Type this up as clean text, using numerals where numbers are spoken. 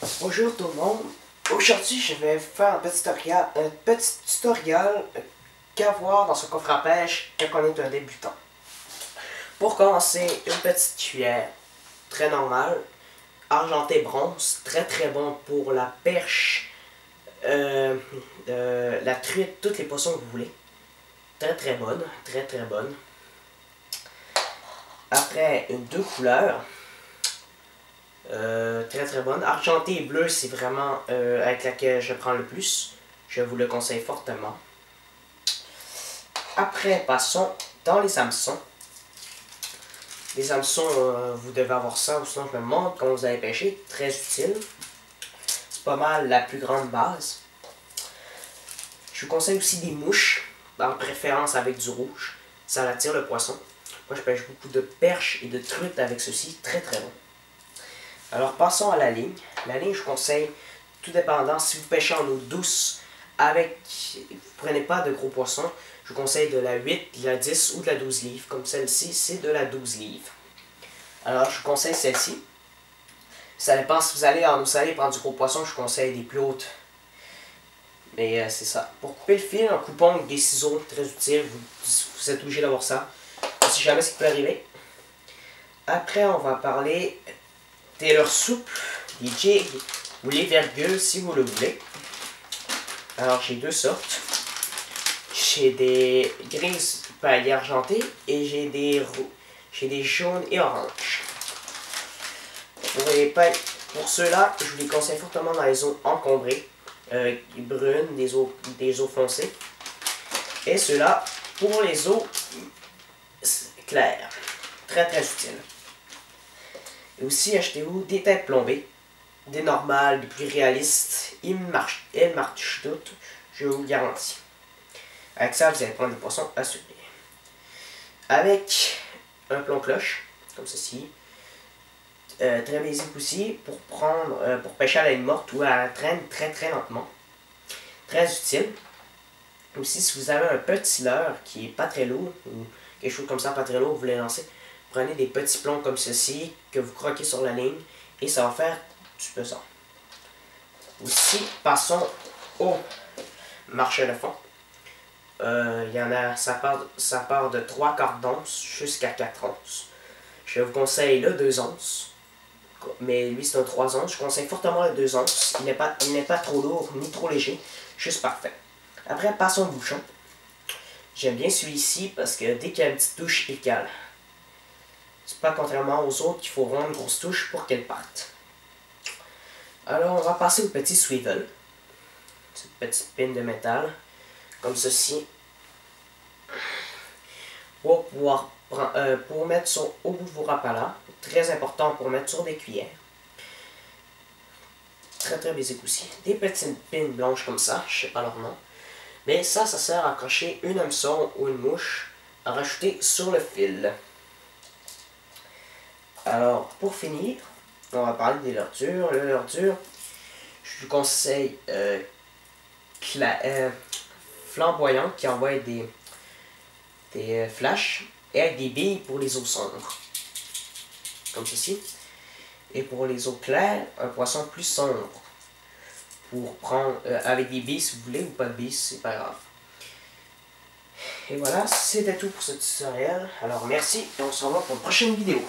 Bonjour tout le monde. Aujourd'hui, je vais faire un petit tutoriel qu'à voir dans ce coffre à pêche quand on est un débutant. Pour commencer, une petite cuillère, très normale, argenté bronze, très bon pour la perche, la truite, toutes les poissons que vous voulez. Très bonne, très bonne. Après, deux couleurs. Très bonne. Argenté et bleu, c'est vraiment avec laquelle je prends le plus. Je vous le conseille fortement. Après, passons dans les hameçons. Les hameçons, vous devez avoir ça, ou sinon je me montre quand vous allez pêcher. Très utile. C'est pas mal la plus grande base. Je vous conseille aussi des mouches, en préférence avec du rouge. Ça attire le poisson. Moi, je pêche beaucoup de perches et de truites avec ceci. Très bon. Alors, passons à la ligne. La ligne, je conseille, tout dépendant, si vous pêchez en eau douce, vous prenez pas de gros poissons, je vous conseille de la 8, de la 10 ou de la 12 livres. Comme celle-ci, c'est de la 12 livres. Alors, je vous conseille celle-ci. Ça dépend si vous allez en eau salée prendre du gros poisson, je vous conseille des plus hautes. Mais c'est ça. Pour couper le fil, en coupant avec des ciseaux, très utile, vous êtes obligé d'avoir ça. Si jamais ce qui peut arriver. Après, on va parler des leurres souples, des jigs ou les virgules si vous le voulez. Alors j'ai deux sortes. J'ai des grises paillettes argentées et j'ai des jaunes et oranges. Pour ceux-là, je vous les conseille fortement dans les eaux encombrées, brunes, des eaux foncées. Et ceux-là pour les eaux claires. Très utile. Et aussi, achetez-vous des têtes plombées, des normales, des plus réalistes. Elles marchent toutes, je vous le garantis. Avec ça, vous allez prendre des poissons assurés. Avec un plomb cloche, comme ceci. Très basique aussi, pour pêcher à la ligne morte ou à la traîne très lentement. Très utile. Aussi, si vous avez un petit leurre qui est pas très lourd, ou quelque chose comme ça, pas très lourd, vous voulez lancer, prenez des petits plombs comme ceci, que vous croquez sur la ligne, et ça va faire du pesant. Aussi, passons au marché de fond. Ça part de 3/4 d'once jusqu'à 4 onces. Je vous conseille le 2 onces, mais lui c'est un 3 onces. Je conseille fortement le 2 onces. Il n'est pas trop lourd, ni trop léger, juste parfait. Après, passons au bouchon. J'aime bien celui-ci parce que dès qu'il y a une petite touche, il cale. C'est pas contrairement aux autres qu'il faut rendre une grosse touche pour qu'elle parte. Alors, on va passer au petit swivel. Cette petite pine de métal, comme ceci. Pour mettre au bout de vos rapalas. Très important pour mettre sur des cuillères. Très basique aussi. Des petites pines blanches comme ça, je sais pas leur nom. Mais ça sert à accrocher une hameçon ou une mouche à rajouter sur le fil. Alors, pour finir, on va parler des leurres dures. Le leurre dur, je vous conseille flamboyant qui envoie des flashs et avec des billes pour les eaux sombres. Comme ceci. Et pour les eaux claires, un poisson plus sombre. Pour prendre avec des billes si vous voulez ou pas de billes, c'est pas grave. Et voilà, c'était tout pour ce tutoriel. Alors merci et on se revoit pour une prochaine vidéo.